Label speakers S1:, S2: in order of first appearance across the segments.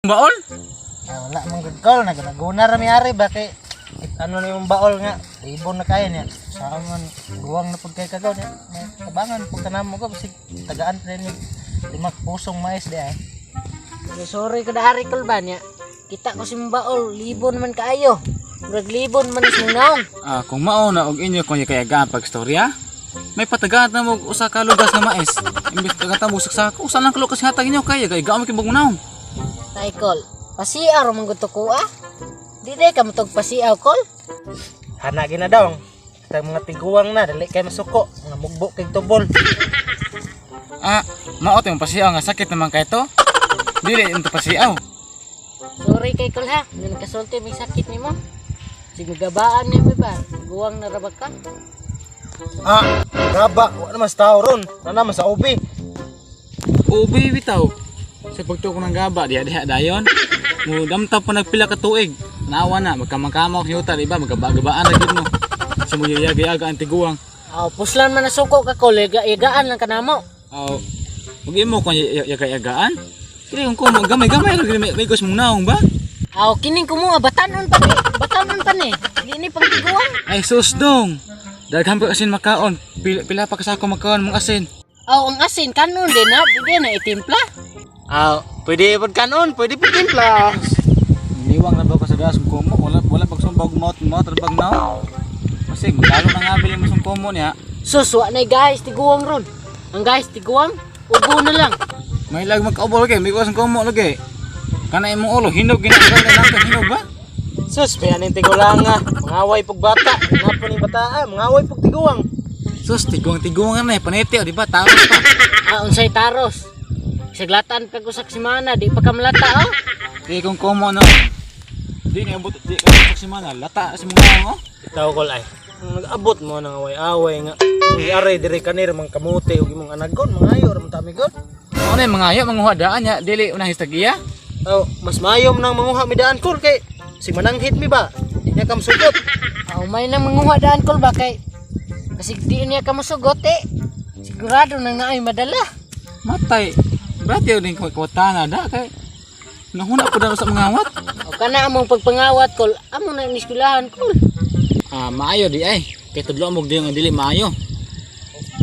S1: Baol?
S2: Wala mong good call, naguna rami-ari ba kay ano na yung baol nga, ibon na kaya niya. Saan man, guwang na pud kay kagaw niya. Tabangan pag tanamo ko, kasi tagaan pa rin yung limak pusong mais di ay.
S3: Sorry ko dari kol ba niya. Kita ko si baol, libon man kaayo. Murag libon man is naong.
S1: Kung mauna og inyo kung ikayagaan pag storya, may patagaan na mo usa ka lugas na mais. Imbis tagata mo saksa ko, usa lang ka lugas hatag inyo kaya gaon kay bagmunaon.
S3: Tay kol, pasiaw man gusto ko Di day ka matog pasiaw kol.
S2: Hana gina daw. Sa mga tiguwang na, dali kay masuko. Mga mugbo kay tubol.
S1: Maot yung pasiaw nga sakit naman kay to. Dili ito pasiaw.
S3: Sorry kay kol ha, yun kasulti may sakit ni mo. Sige gabaan niya ba? Guwang na rabag ka.
S2: Raba, wala naman sa tao ron. Wala naman sa ubi.
S1: Ubi bitaw. Sa pagtuko ng gaba, diha dayon. Mo damta pa nagpila ka tuig. Naawa na, magkamangkamaw si Uta, diba? Magkabagabaan na gid no. Sa mo yaga-yaga ang tiguang.
S3: Puslan man na suko ka kol, yagaan lang ka namo.
S1: Huwag mo kung yaga-yagaan. Kaya kung gamay-gamay, may gusto mong naong ba?
S3: Kining ko mo, batanon pa ni. Dini pang tiguang.
S1: Ay sus dong. Daghan pa asin makaon. Pila pa kasako makaon mong asin.
S3: Ang asin kanon din ha, di na itimpla.
S2: Pwede pud kanon, pwede pud timpla.
S1: Niwang na ba ko sa gas ko mo? Wala pag sumbag mo trabag na. Kasi magkalo na nga bilin mo sung komo niya.
S3: Suswa na guys, tiguang ron. Ang guys, tiguang, ubo na lang.
S1: May lag magkaubol lagi, may kuwasan komo lagi. Kana imong ulo, hinog ginagawa lang ka hinog ba?
S2: Sus, payanin tigulang nga. Mangaway pug bata. Napo ni bata, mangaway pug tiguang.
S1: Sus, tiguang na panete o di ba? Taros pa.
S3: Unsay taros. Saglatan pag usak si mana, di pa ka malata
S1: Di kung komo no. Di na abot di ka si mana, lata si mga mo.
S2: Itaw kol ay. Nag-abot mo nang away-away nga. Ari dire kanir mang kamote ug imong anagon, mangayo ra man ta migon.
S1: Ano yung mga ayo manguha daan niya, dili unang histagiya.
S2: Mas mayom nang manguha mi daan kol kay si mananghit mi ba. Di niya kam sugot.
S3: May nang manguha daan kol ba kay kasi di niya ka masugot sigurado nang naay madala.
S1: Matay. Berarti yun din kuwatana da kay nahuna po na sa mga awat.
S3: Kana among pagpangawat kol, amo na iniskulahan kol.
S1: Maayo di ay. Kay tudlo mo di nga dili maayo.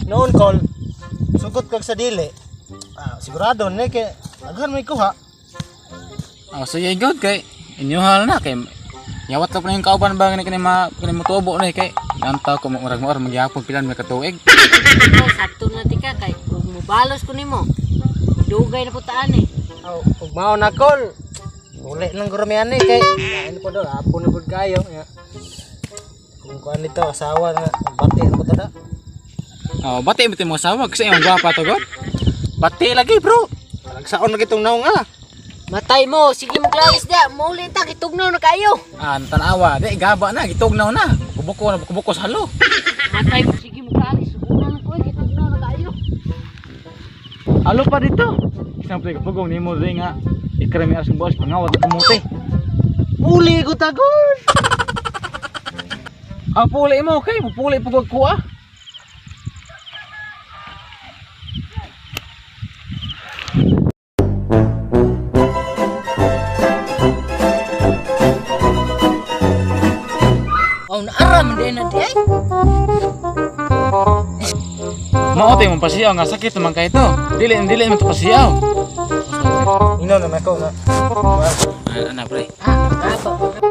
S2: Noon kol, sugot kag sa dili. Sigurado ni kay aghan may kuha.
S1: So yay god kay inyuhal na kay yawat lang po na yung kauban ba kani motubo na kay nantaw ko murag magyapon pilan may katuig.
S3: Sakto na tika kay ug mobalos ko nimo. Dugay na putaan
S2: Ug mao na kol. Uli lang guramian ni kay ano po daw apon na pud kayo. Kung kuan nito asawa nga bati na ko tada.
S1: Bati mo asawa kasi yung gwapa to god. Bati lagi bro.
S2: Nagsaon na kitong naong
S3: Matay mo, sige mo klaris da, mauli ta kitugnaw na kayo.
S1: Tanawa, di gaba na, gitugnaw na. Kubuko sa halo.
S3: Matay mo, sige mo klaris, subukan ko kitugnaw na kayo.
S1: Halo pa dito. Isang pagpugong ni mo rin nga ikrami asing boss pangawat ng kamote.
S2: Puli ko tagol.
S1: Puli mo kay, puli pugog ko
S3: Naaram din na di ay.
S1: Maote mong pasiyaw nga sakit naman kayo to. Dili mo ito pasiyaw.
S2: Ino na ako na.
S1: Ano pre?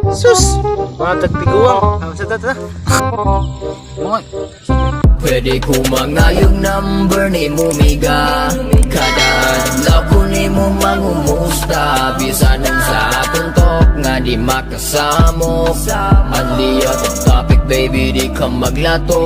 S2: Sus! Batag tiguang. Sa tata.
S1: Mga
S4: Pwede ko mangayong number ni Mumiga. Kada adlaw ko ni mo mangumusta. Bisan ang sa tuntok nga di makasamo. Anli at topic baby di ka maglato.